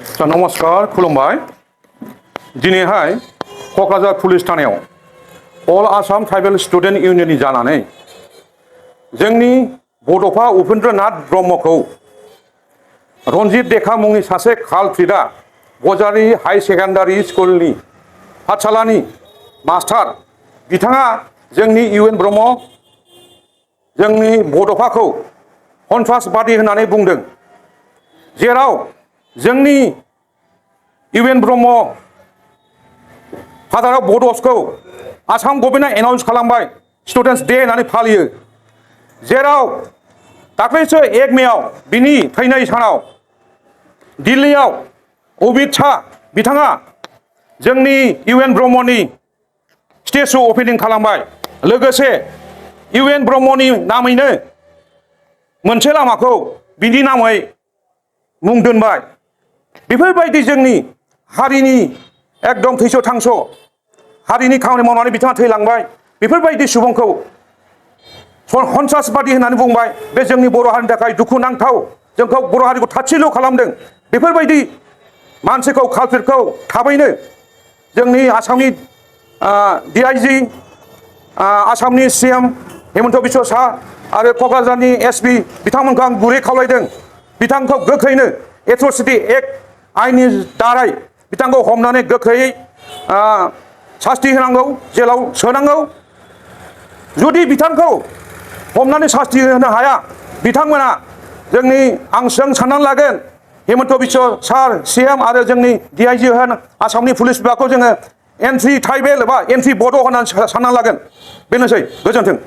नमस्कार खुलुमबाय दिनैहाय क'क्राझार पुलिस थानायाव अल आसाम ट्राइबेल स्टुडेन्ट इउनियननि जानानै जोंनि बड'फा उपेन्द्रनाथ ब्रह्मखौ रन्जित देखा मुंनि सासे कालप्रिटआ बजारि हाई सेकेन्डारि स्कुलनि पाठशालानि मास्टार बिथाङा जोंनि इउएन ब्रह्म जोंनि बड'फाखौ सन्त्रासबादि होननानै बुंदों जेराव जोंनि इउएन ब्रह्म फादार अफ बड'सखौ आसाम गभर्नमेन्टआ एनाउन्स खालामबाय स्टुडेन्टस डे होननानै फालियो जेराव दाख्लैसो 1 मेआव बिनि थैनाय सानाव दिल्लीयाव अमित शाह बिथाङा जोंनि इउएन ब्रह्मनि स्टेचु अपेनिं खालामबाय लोगोसे इउएन ब्रह्मनि नामैनो मोनसे लामाखौ बिनि नामै मुं दोनबाय बेफोरबायदि जोंनि हारिनि एकदम थैस' थांस' हारिनि खामानि मावनानै बिथाङा थैलांबाय बेफोरबायदि सुबुंखौ सन्त्रासबादि होननानै बुंबाय बे जोंनि बर' हारिनि थाखाय दुखुनांथाव जोंखौ बर' हारिखौ थाथिल' खालामदों बेफोरबायदि मानसिखौ कालप्रिटखौ थाबैनो जोंनि आसामनि DIG आसामनि CM हेमन्त बिश्व साहा आरो क'क्राझारनि SP बिथांमोनखौ आं गुरै खावलायदों बिथांखौ गोख्रैनो एट्रसिटि एक्ट आइननि दारै बिथांखौ हमनानै गोख्रैयै सास्ति होनांगौ जेलाव सोनांगौ जुदि बिथांखौ हमनानै सास्ति होनो हाया बिथांमोना जोंनि आं साननानै लागोन हेमन्त बिश्व सार CM आरो जोंनि DIG होन आसामनि पुलिस बिभागखौ जोङो एन्टि ट्राइबेल एबा एन्टि बड' होननानै सानना लागोन बेनोसै गोजोन्थों।